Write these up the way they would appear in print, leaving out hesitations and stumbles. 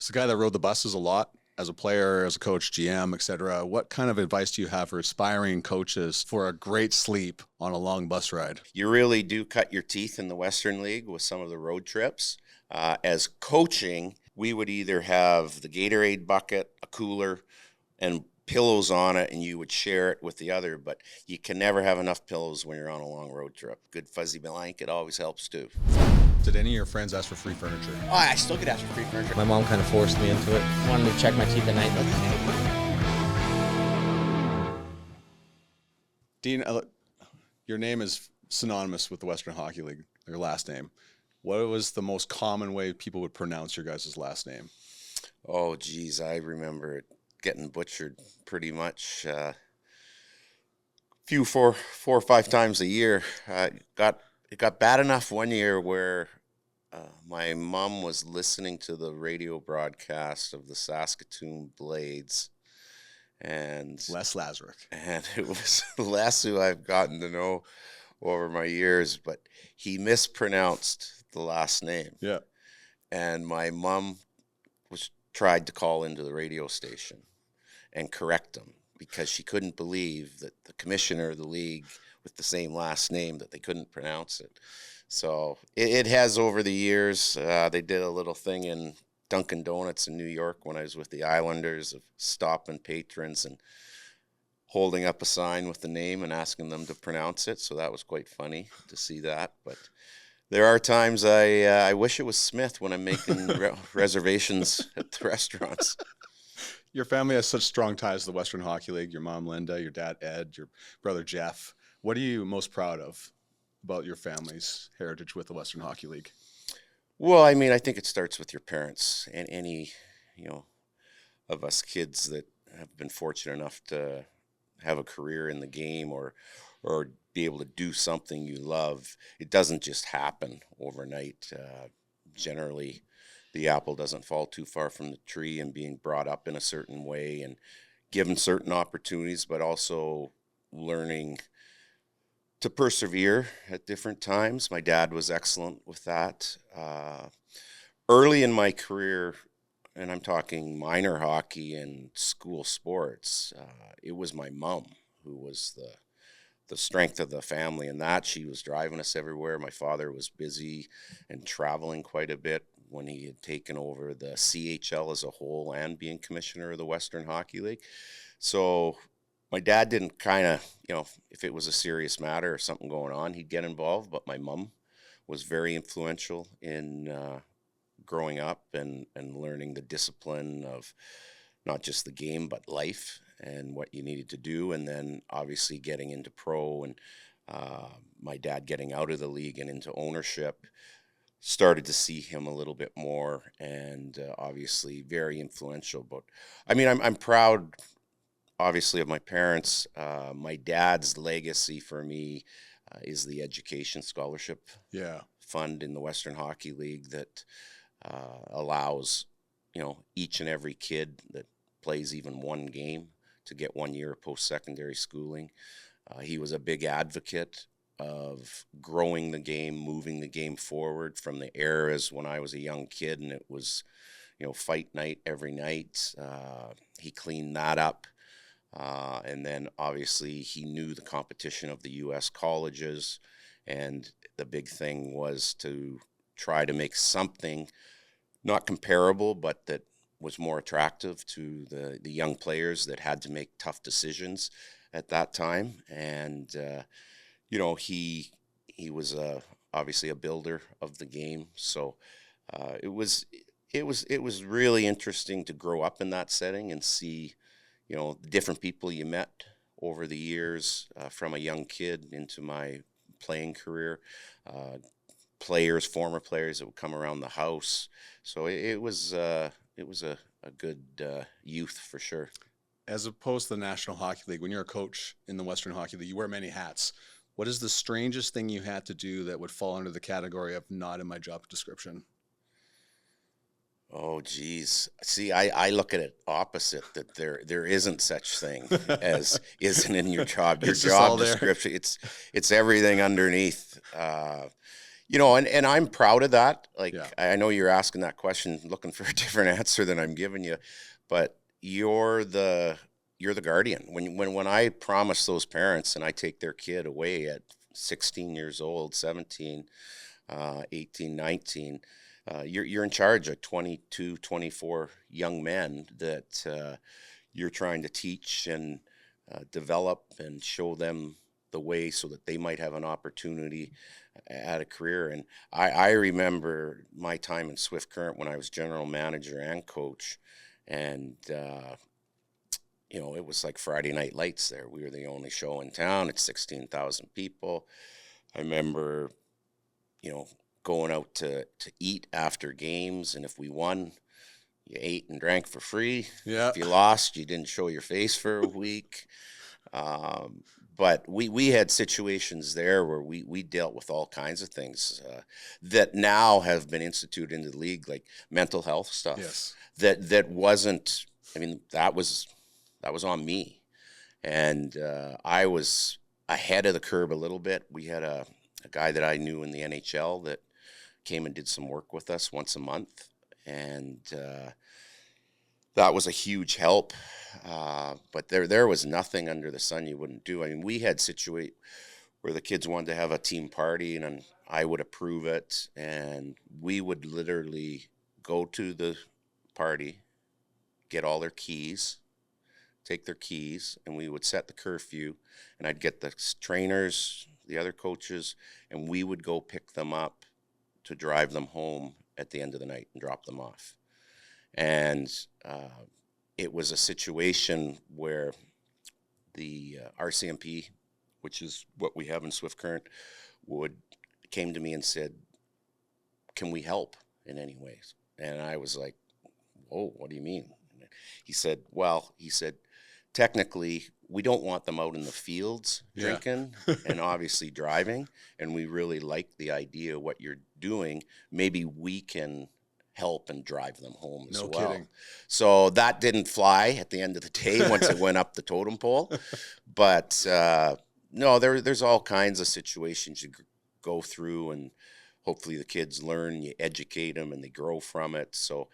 As a guy that rode the buses a lot, as a player, as a coach, GM, etc., what kind of advice do you have for aspiring coaches for a great sleep on a long bus ride? You really do cut your teeth in the Western League with some of the road trips. As coaching, we would either have the Gatorade bucket, a cooler, and pillows on it, and you would share it with the other, but you can never have enough pillows when you're on a long road trip. Good fuzzy blanket always helps too. Did any of your friends ask for free furniture? Oh, I still get asked for free furniture. My mom kind of forced me into it. Wanted to check my teeth at night. Dean, your name is synonymous with the Western Hockey League, your last name. What was the most common way people would pronounce your guys' last name? Oh, geez, I remember it getting butchered pretty much four or five times a year. It got bad enough one year where my mom was listening to the radio broadcast of the Saskatoon Blades, and Les Lazaruk. And it was Les who I've gotten to know over my years, but he mispronounced the last name. Yeah. And my mom tried to call into the radio station and correct him because she couldn't believe that the commissioner of the league with the same last name, that they couldn't pronounce it. So it has over the years. They did a little thing in Dunkin' Donuts in New York when I was with the Islanders of stopping patrons and holding up a sign with the name and asking them to pronounce it. So that was quite funny to see that. But there are times I wish it was Smith when I'm making reservations at the restaurants. Your family has such strong ties to the Western Hockey League. Your mom, Linda, your dad, Ed, your brother, Jeff. What are you most proud of about your family's heritage with the Western Hockey League? Well, I mean, I think it starts with your parents and any, of us kids that have been fortunate enough to have a career in the game or be able to do something you love. It doesn't just happen overnight. Generally, the apple doesn't fall too far from the tree, and being brought up in a certain way and given certain opportunities, but also learning to persevere at different times. My dad was excellent with that. Early in my career, and I'm talking minor hockey and school sports, it was my mom who was the strength of the family, and that she was driving us everywhere. My father was busy and traveling quite a bit when he had taken over the CHL as a whole and being commissioner of the Western Hockey League. So my dad didn't kind of, if it was a serious matter or something going on, he'd get involved. But my mom was very influential in growing up and learning the discipline of not just the game, but life and what you needed to do. And then obviously getting into pro and my dad getting out of the league and into ownership, started to see him a little bit more, and obviously very influential. But I mean, I'm proud, obviously, of my parents. My dad's legacy for me is the education scholarship fund in the Western Hockey League that allows, each and every kid that plays even one game to get 1 year of post-secondary schooling. He was a big advocate of growing the game, moving the game forward from the eras when I was a young kid and it was, fight night every night. He cleaned that up. And then obviously he knew the competition of the U.S. colleges, and the big thing was to try to make something not comparable, but that was more attractive to the young players that had to make tough decisions at that time. And, he was obviously a builder of the game. So it was really interesting to grow up in that setting and see, the different people you met over the years from a young kid into my playing career, former players that would come around the house. So it was a good youth for sure. As opposed to the National Hockey League, when you're a coach in the Western Hockey League, you wear many hats. What is the strangest thing you had to do that would fall under the category of not in my job description? Oh, geez. See, I look at it opposite, that there isn't such thing as isn't in your job. Your job description, it's everything underneath. And I'm proud of that. Like, Yeah. I know you're asking that question, looking for a different answer than I'm giving you, but you're the guardian. When I promise those parents and I take their kid away at 16 years old, 17, 18, 19, you're in charge of 22, 24 young men that you're trying to teach and develop and show them the way so that they might have an opportunity at a career. And I remember my time in Swift Current when I was general manager and coach, and it was like Friday Night Lights there. We were the only show in town. It's 16,000 people. I remember, going out to eat after games, and if we won, you ate and drank for free. Yeah. If you lost, you didn't show your face for a week. But we had situations there where we dealt with all kinds of things that now have been instituted into the league, like mental health stuff. Yes. That wasn't. I mean, that was on me, and I was ahead of the curve a little bit. We had a guy that I knew in the NHL that came and did some work with us once a month, and that was a huge help. But there was nothing under the sun you wouldn't do. I mean, we had situate where the kids wanted to have a team party, and I would approve it, and we would literally go to the party, get all their keys, take their keys, and we would set the curfew, and I'd get the trainers, the other coaches, and we would go pick them up to drive them home at the end of the night and drop them off. And it was a situation where the RCMP, which is what we have in Swift Current, came to me and said, "Can we help in any ways?" And I was like, "Whoa, what do you mean?" He said, technically, we don't want them out in the fields drinking and obviously driving, and we really like the idea of what you're doing. Maybe we can help and drive them home as well. No kidding. So that didn't fly at the end of the day once it went up the totem pole. But no, there's all kinds of situations you go through, and hopefully the kids learn, you educate them, and they grow from it. So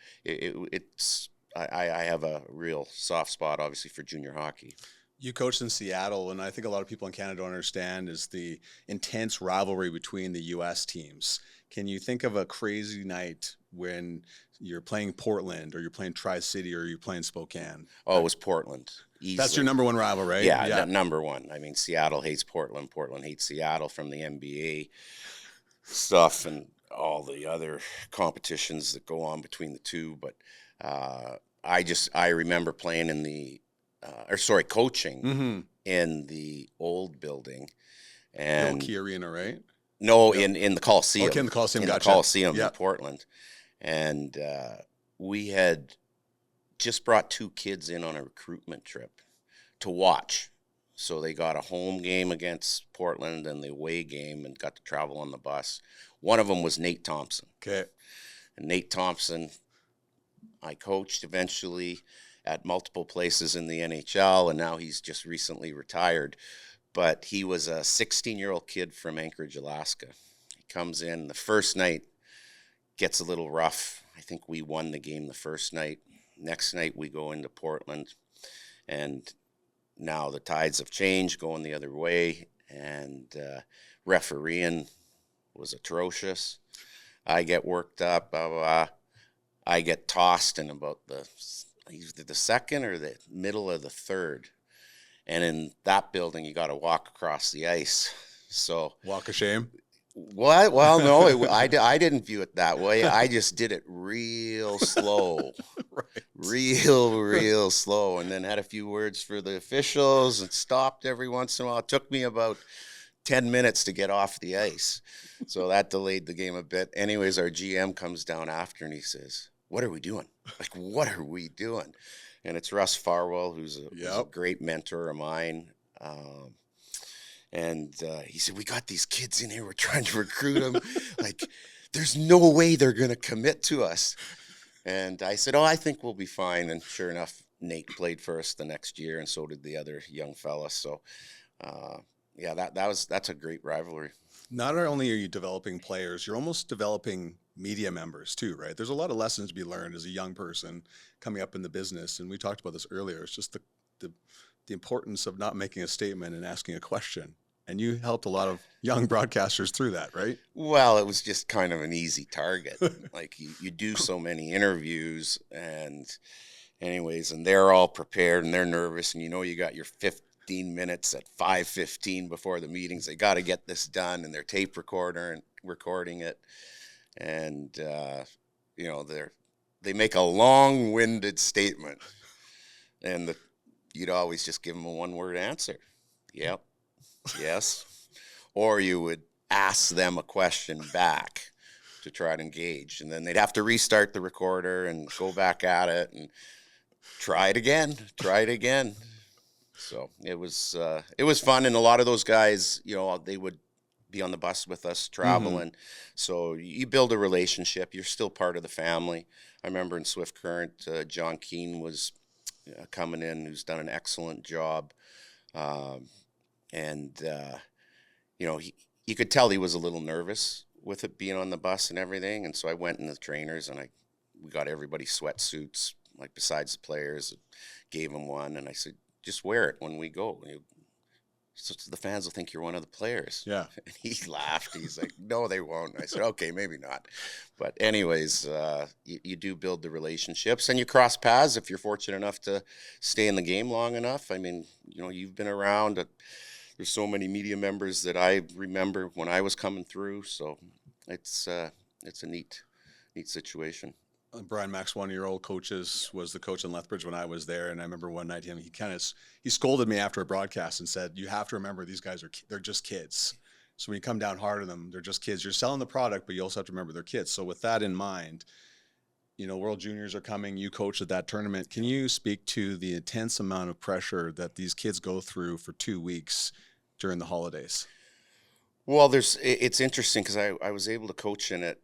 I have a real soft spot, obviously, for junior hockey. You coached in Seattle, and I think a lot of people in Canada don't understand is the intense rivalry between the U.S. teams. Can you think of a crazy night when you're playing Portland or you're playing Tri-City or you're playing Spokane? Oh, it was Portland. Easily. That's your number one rival, right? Yeah, number one. I mean, Seattle hates Portland. Portland hates Seattle from the NBA stuff and all the other competitions that go on between the two. But I remember playing in coaching in the old building. And Key Arena, right? No, in the Coliseum. Okay, in the Coliseum, in gotcha. The Coliseum in Portland. And we had just brought two kids in on a recruitment trip to watch. So they got a home game against Portland and the away game and got to travel on the bus. One of them was Nate Thompson. Okay. And Nate Thompson, I coached eventually at multiple places in the NHL, and now he's just recently retired. But he was a 16-year-old kid from Anchorage, Alaska. He comes in the first night, gets a little rough. I think we won the game the first night. Next night we go into Portland, and now the tides have changed, going the other way, and refereeing was atrocious. I get worked up, blah, blah, blah. I get tossed in about either the second or the middle of the third. And in that building, you got to walk across the ice. So walk of shame. What? Well, no, I didn't view it that way. I just did it real slow, right. real slow, and then had a few words for the officials and stopped every once in a while. It took me about 10 minutes to get off the ice, so that delayed the game a bit. Anyways, our GM comes down after and he says, "What are we doing? Like, what are we doing?" And it's Russ Farwell, who's a great mentor of mine. And he said, "We got these kids in here. We're trying to recruit them. Like, there's no way they're going to commit to us." And I said, "Oh, I think we'll be fine." And sure enough, Nate played for us the next year, and so did the other young fella. So, that's a great rivalry. Not only are you developing players, you're almost developing media members too, right? There's a lot of lessons to be learned as a young person coming up in the business, and we talked about this earlier. It's just the, the importance of not making a statement and asking a question. And you helped a lot of young broadcasters through that, right? Well, it was just kind of an easy target. Like you do so many interviews and anyways, and they're all prepared and they're nervous and you got your 15 minutes at 5:15 before the meetings. They got to get this done and their tape recorder and recording it. And, they make a long-winded statement and you'd always just give them a one-word answer. Yep. Yes. Or you would ask them a question back to try to engage. And then they'd have to restart the recorder and go back at it and try it again. So it was fun. And a lot of those guys, they would be on the bus with us traveling. So you build a relationship. You're still part of the family. I remember in Swift Current, John Keane was coming in, who's done an excellent job. You could tell he was a little nervous with it being on the bus and everything. And so I went in the trainers and we got everybody sweatsuits, like besides the players, gave him one. And I said, just wear it when we go. So the fans will think you're one of the players. Yeah. And he laughed. He's like, no, they won't. I said, okay, maybe not. But anyways, you do build the relationships and you cross paths if you're fortunate enough to stay in the game long enough. I mean, you've been around. There's so many media members that I remember when I was coming through. So it's a neat situation. Brian Max, one of your old coaches, was the coach in Lethbridge when I was there, and I remember one night he scolded me after a broadcast and said, "You have to remember these guys they're just kids. So when you come down hard on them, they're just kids. You're selling the product, but you also have to remember they're kids." So with that in mind, World Juniors are coming. You coached at that tournament. Can you speak to the intense amount of pressure that these kids go through for 2 weeks during the holidays? Well, it's interesting because I was able to coach in it.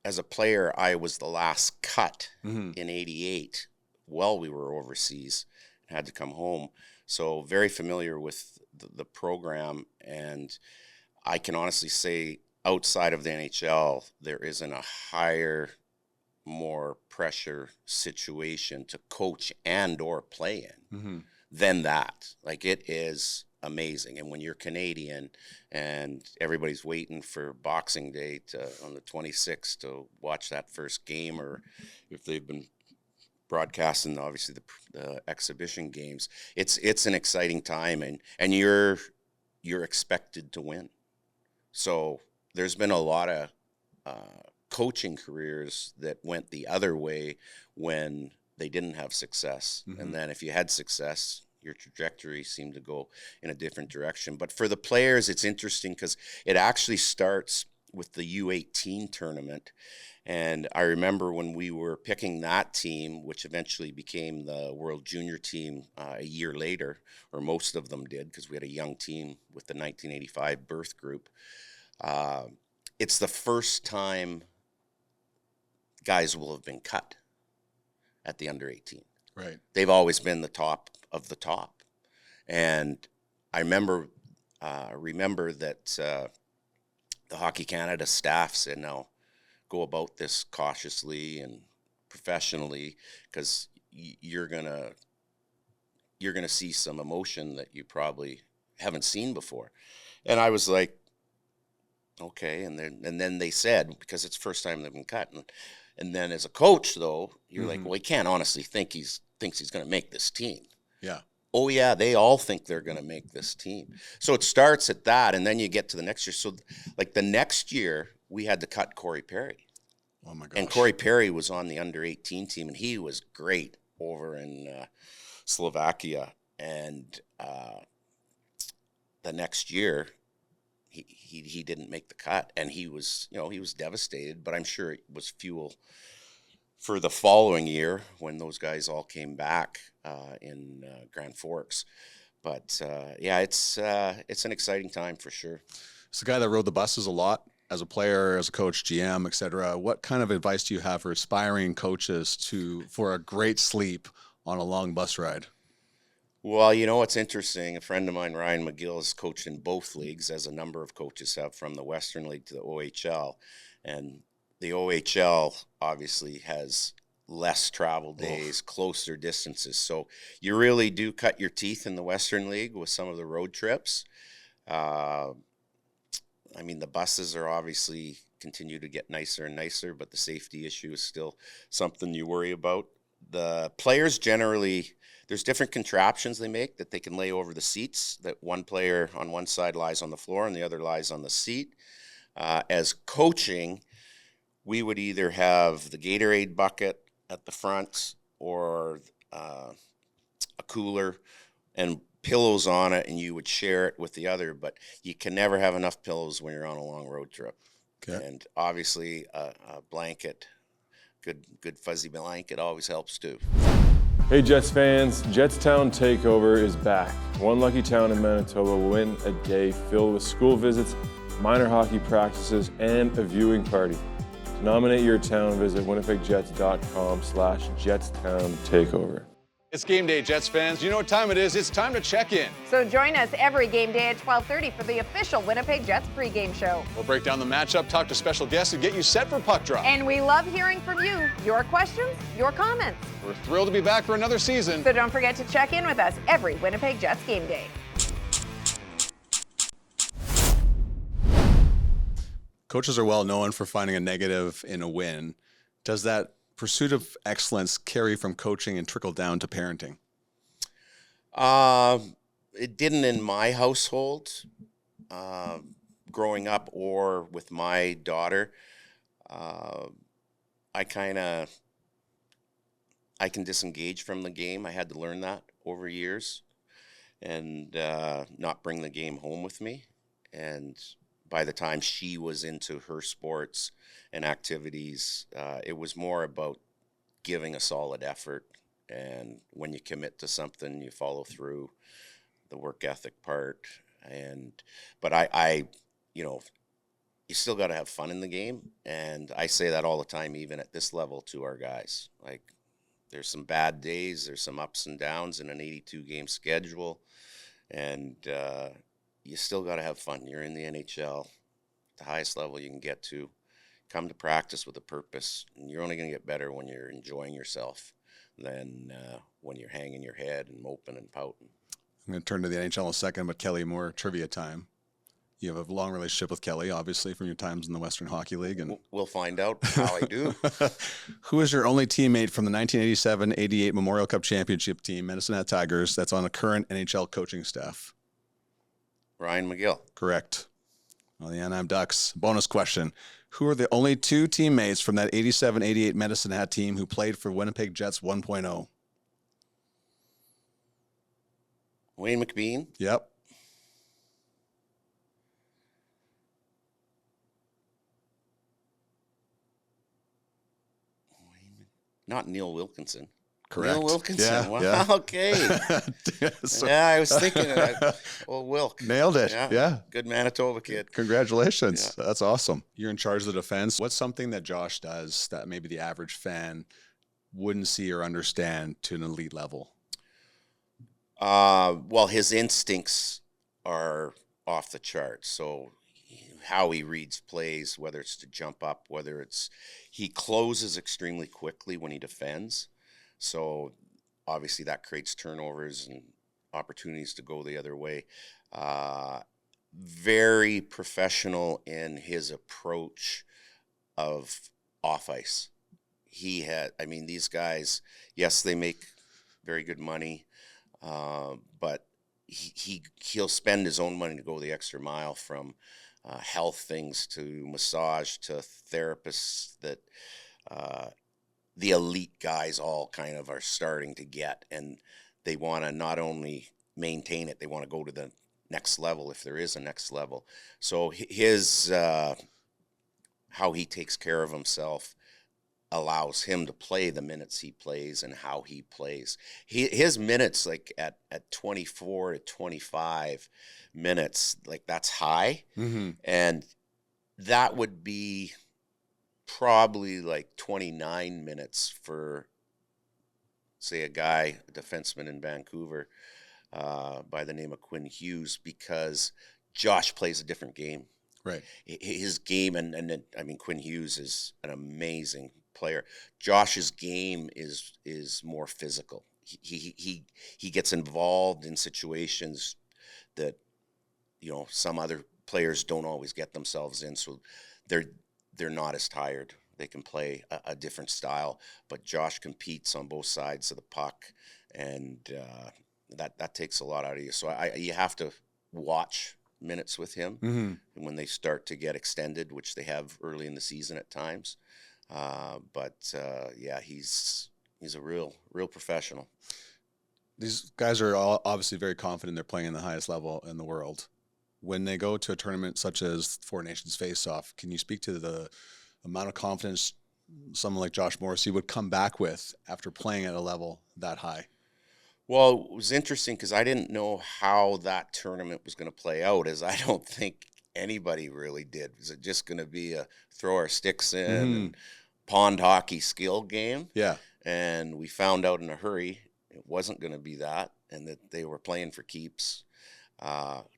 As a player, I was the last cut in '88 while we were overseas and had to come home. So very familiar with the program. And I can honestly say outside of the NHL, there isn't a higher, more pressure situation to coach and or play in than that. Like, it is amazing. And when you're Canadian and everybody's waiting for Boxing Day on the 26th to watch that first game, or if they've been broadcasting obviously the exhibition games, it's an exciting time, and you're expected to win. So there's been a lot of coaching careers that went the other way when they didn't have success. And then if you had success, your trajectory seemed to go in a different direction. But for the players, it's interesting because it actually starts with the U18 tournament. And I remember when we were picking that team, which eventually became the World Junior team a year later, or most of them did, because we had a young team with the 1985 birth group. It's the first time guys will have been cut at the under 18. Right. They've always been the top of the top. And I remember that the Hockey Canada staff said, no, go about this cautiously and professionally, because you're gonna see some emotion that you probably haven't seen before. And I was like, okay. And then they said, because it's the first time they've been cut. And then as a coach, though, you're like, well, he can't honestly thinks he's going to make this team. Yeah. Oh, yeah, they all think they're going to make this team. So it starts at that, and then you get to the next year. So, like, the next year, we had to cut Corey Perry. Oh, my gosh. And Corey Perry was on the under-18 team, and he was great over in Slovakia. And the next year, he didn't make the cut, and he was devastated. But I'm sure it was fuel for the following year when those guys all came back in Grand Forks. But it's an exciting time for sure. It's the guy that rode the buses a lot as a player, as a coach, GM, et cetera. What kind of advice do you have for aspiring coaches for a great sleep on a long bus ride? Well, you know what's interesting? A friend of mine, Ryan McGill, has coached in both leagues, as a number of coaches have, from the Western League to the OHL. And the OHL obviously has less travel days, closer distances. So you really do cut your teeth in the Western League with some of the road trips. Uh, I mean, the buses are obviously continue to get nicer and nicer, but the safety issue is still something you worry about. The players generally, there's different contraptions they make that they can lay over the seats, that one player on one side lies on the floor and the other lies on the seat. As coaching, we would either have the Gatorade bucket at the front or a cooler and pillows on it, and you would share it with the other, but you can never have enough pillows when you're on a long road trip. Okay. And obviously a blanket, good fuzzy blanket always helps too. Hey Jets fans, Jetstown Takeover is back. One lucky town in Manitoba will win a day filled with school visits, minor hockey practices, and a viewing party. To nominate your town, visit winnipegJets.com/Jetstown Takeover. It's game day, Jets fans. You know what time it is. It's time to check in. So join us every game day at 12:30 for the official Winnipeg Jets pregame show. We'll break down the matchup, talk to special guests, and get you set for puck drop. And we love hearing from you, your questions, your comments. We're thrilled to be back for another season. So don't forget to check in with us every Winnipeg Jets game day. Coaches are well known for finding a negative in a win. Does that pursuit of excellence carry from coaching and trickle down to parenting? It didn't in my household, growing up or with my daughter. I can disengage from the game. I had to learn that over years and not bring the game home with me. And by the time she was into her sports and activities, it was more about giving a solid effort. And when you commit to something, you follow through, the work ethic part. But I you still got to have fun in the game. And I say that all the time, even at this level, to our guys. Like, there's some bad days, there's some ups and downs in an 82-game schedule. And you still got to have fun. You're in the NHL, the highest level you can get to. Come to practice with a purpose, and you're only going to get better when you're enjoying yourself than when you're hanging your head and moping and pouting. I'm going to turn to the NHL in a second, but Kelly, more trivia time. You have a long relationship with Kelly, obviously, from your times in the Western Hockey League. And We'll find out how I do. Who is your only teammate from the 1987-88 Memorial Cup Championship team, Medicine Hat Tigers, that's on a current NHL coaching staff? Ryan McGill. Correct. Well, the Anaheim Ducks. Bonus question. Who are the only two teammates from that 87-88 Medicine Hat team who played for Winnipeg Jets 1.0? Wayne McBean. Yep. Not Neil Wilkinson. Correct. Neil Wilkinson. Yeah, Wow. yeah. Okay. Yeah, I was thinking of that. Oh, Wilk. Nailed it. Yeah. Good Manitoba kid. Congratulations. Yeah. That's awesome. You're in charge of the defense. What's something that Josh does that maybe the average fan wouldn't see or understand to an elite level? Well, his instincts are off the charts. So how he reads plays, whether it's to jump up, whether it's he closes extremely quickly when he defends. So obviously that creates turnovers and opportunities to go the other way. Very professional in his approach of off ice. These guys, yes, they make very good money, but he'll spend his own money to go the extra mile, from health things to massage to therapists that the elite guys all kind of are starting to get, and they want to not only maintain it, they want to go to the next level if there is a next level. So his how he takes care of himself allows him to play the minutes he plays and how he plays. His minutes, like at 24 to 25 minutes, like that's high. Mm-hmm. And that would be probably like 29 minutes for, say, a defenseman in Vancouver. by the name of Quinn Hughes, because Josh plays a different game. Right. His game, and I mean, Quinn Hughes is an amazing player. Josh's game is more physical. He gets involved in situations that, you know, some other players don't always get themselves in, so they're not as tired. They can play a different style, but Josh competes on both sides of the puck, and that takes a lot out of you. So you have to watch minutes with him, and when they start to get extended, which they have early in the season at times. Yeah, he's a real professional. These guys are all obviously very confident they're playing in the highest level in the world. When they go to a tournament such as Four Nations Face-Off, can you speak to the amount of confidence someone like Josh Morrissey would come back with after playing at a level that high? Well, it was interesting because I didn't know how that tournament was going to play out, as I don't think anybody really did. Was it just going to be a throw our sticks in and pond hockey skill game? Yeah. And we found out in a hurry it wasn't going to be that, and that they were playing for keeps.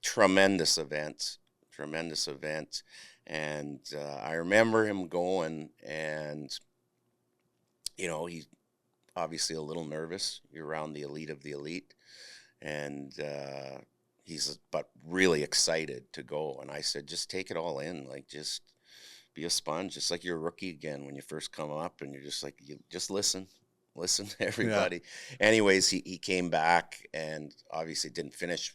Tremendous event. And I remember him going, and, you know, he obviously a little nervous. You're around the elite of the elite, and he's but really excited to go. And I said, just take it all in, like, just be a sponge, just like you're a rookie again when you first come up, and you're just like, you just listen to everybody. Yeah. Anyways, he came back, and obviously didn't finish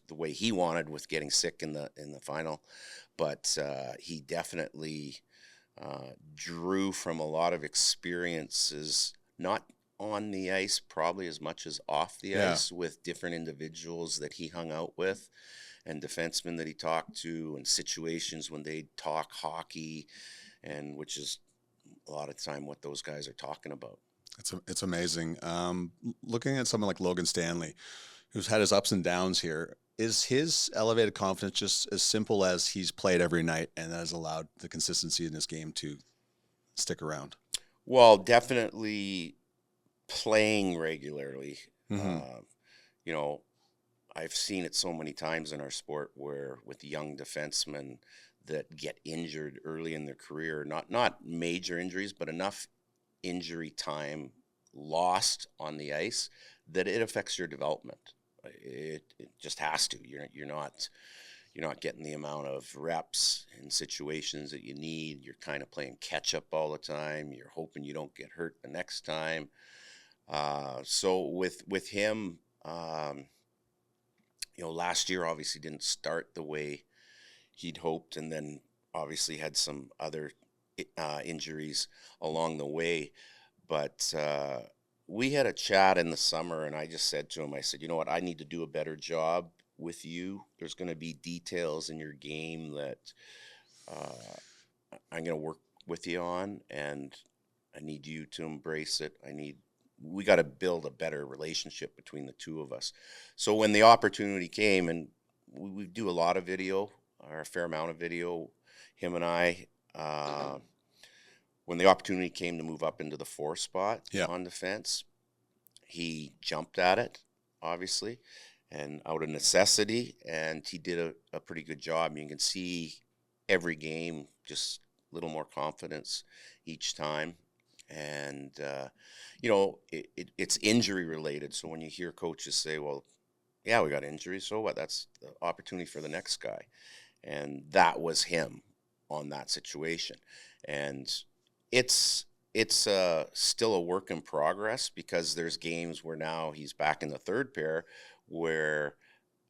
the way he wanted with getting sick in the final, but he definitely drew from a lot of experiences, not on the ice probably as much as off the ice, with different individuals that he hung out with, and defensemen that he talked to, and situations when they talk hockey, and which is a lot of the time what those guys are talking about. It's amazing. Looking at someone like Logan Stanley, who's had his ups and downs here, is his elevated confidence just as simple as he's played every night and that has allowed the consistency in his game to stick around? Well, definitely playing regularly. You know, I've seen it so many times in our sport where with young defensemen that get injured early in their career, not major injuries, but enough injury time lost on the ice that it affects your development. It just has to. You're not getting the amount of reps in situations that you need. You're kind of playing catch up all the time. You're hoping you don't get hurt the next time. So with him, you know, last year obviously didn't start the way he'd hoped, and then obviously had some other injuries along the way. But we had a chat in the summer, and I just said to him, I said, you know what, I need to do a better job with you. There's going to be details in your game that I'm going to work with you on, and I need you to embrace it. We got to build a better relationship between the two of us. So when the opportunity came, and we do a lot of video, or a fair amount of video, him and I, when the opportunity came to move up into the 4 spot on defense, he jumped at it, obviously, and out of necessity, and he did a pretty good job. You can see every game just a little more confidence each time. And, you know, it's injury related. So when you hear coaches say, well, yeah, we got injuries, so what? That's the opportunity for the next guy. And that was him on that situation. And it's still a work in progress, because there's games where now he's back in the third pair where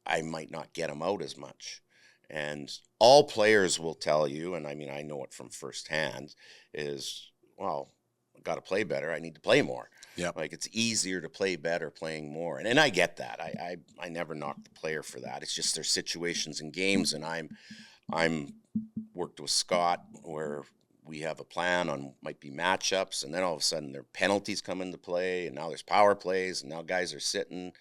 I might not get him out as much. And all players will tell you, and I mean, I know it from firsthand, is, well, I got to play better. I need to play more. Yeah, like it's easier to play better playing more. And I get that. I never knock the player for that. It's just there's situations in games, and I'm worked with Scott where we have a plan on might be matchups, and then all of a sudden there penalties come into play, and now there's power plays, and now guys are sitting.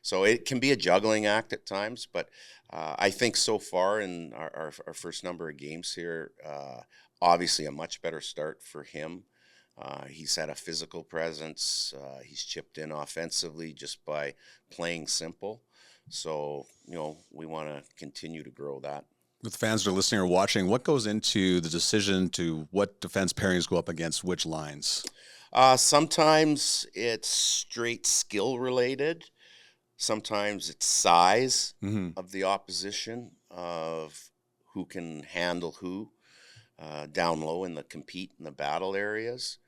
So it can be a juggling act at times, but I think so far in our first number of games here, obviously a much better start for him He's had a physical presence. He's chipped in offensively just by playing simple. So, we want to continue to grow that. With fans that are listening or watching, what goes into the decision to what defense pairings go up against which lines? Sometimes it's straight skill related. Sometimes it's size of the opposition, of who can handle who down low in the battle areas.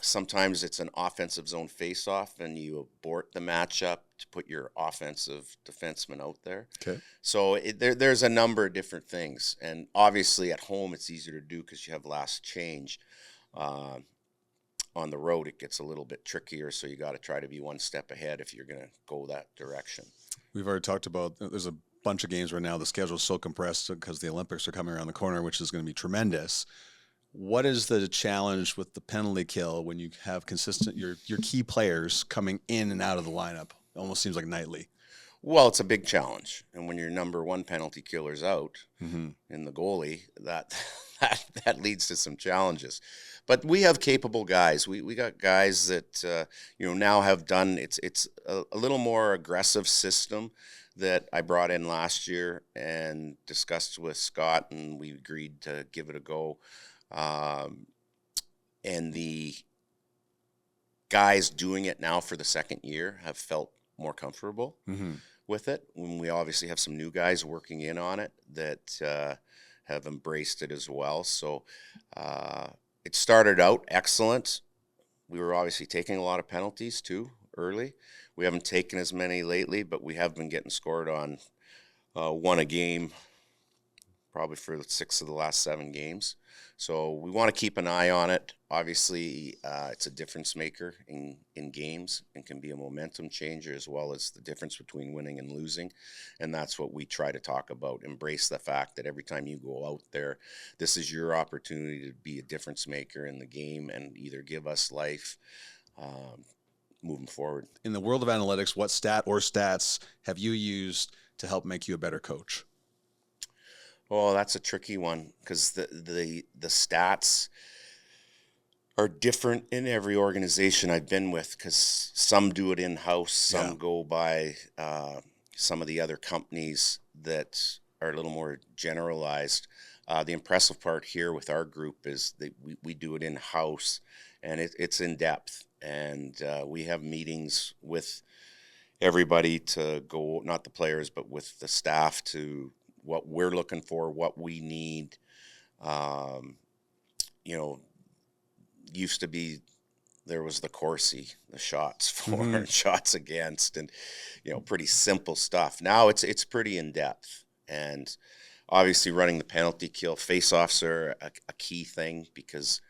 Sometimes it's an offensive zone face-off, and you abort the matchup to put your offensive defenseman out there. Okay. So there's a number of different things. And obviously at home it's easier to do because you have last change. On the road it gets a little bit trickier, so you got to try to be one step ahead if you're going to go that direction. We've already talked about there's a bunch of games right now. The schedule is so compressed because the Olympics are coming around the corner, which is going to be tremendous. What is the challenge with the penalty kill when you have consistent your key players coming in and out of the lineup? It almost seems like nightly. Well, it's a big challenge, and when your number one penalty killer's out in the goalie, that leads to some challenges. But we have capable guys. We got guys that now have done. It's a little more aggressive system that I brought in last year and discussed with Scott, and we agreed to give it a go. And the guys doing it now for the second year have felt more comfortable with it. And we obviously have some new guys working in on it that have embraced it as well. So it started out excellent. We were obviously taking a lot of penalties too early. We haven't taken as many lately, but we have been getting scored on one a game probably for 6 of the last 7 games. So we want to keep an eye on it. Obviously, it's a difference maker in games and can be a momentum changer, as well as the difference between winning and losing. And that's what we try to talk about. Embrace the fact that every time you go out there, this is your opportunity to be a difference maker in the game and either give us life moving forward. In the world of analytics, what stat or stats have you used to help make you a better coach? Well, that's a tricky one because the stats are different in every organization I've been with, because some do it in-house, some go by some of the other companies that are a little more generalized. The impressive part here with our group is that we do it in-house, and it's in depth. And we have meetings with everybody to go, not the players, but with the staff, to what we're looking for, what we need. Used to be, there was the Corsi, the shots for and shots against, and pretty simple stuff. Now it's pretty in depth, and obviously running the penalty kill, face-offs are a key thing, because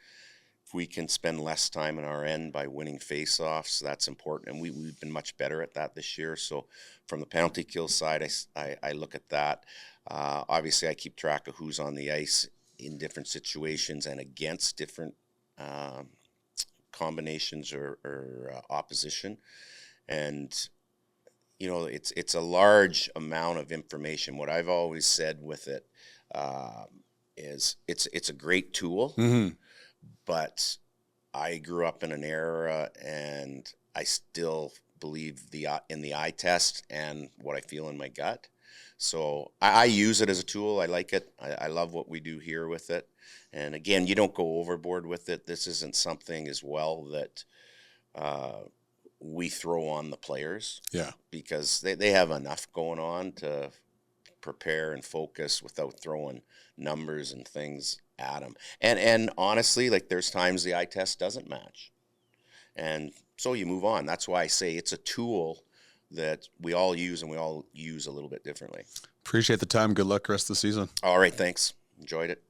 if we can spend less time on our end by winning face-offs, that's important, and we've been much better at that this year. So from the penalty kill side, I look at that. Obviously, I keep track of who's on the ice in different situations and against different combinations or opposition. And, it's a large amount of information. What I've always said with it is it's a great tool, but I grew up in an era, and I still believe in the eye test and what I feel in my gut. So I use it as a tool. I like it. I love what we do here with it. And again, you don't go overboard with it. This isn't something as well that we throw on the players. Yeah. Because they have enough going on to prepare and focus without throwing numbers and things at them. And honestly, like, there's times the eye test doesn't match. And so you move on. That's why I say it's a tool that we all use, and we all use a little bit differently. Appreciate the time. Good luck the rest of the season. All right, thanks. Enjoyed it.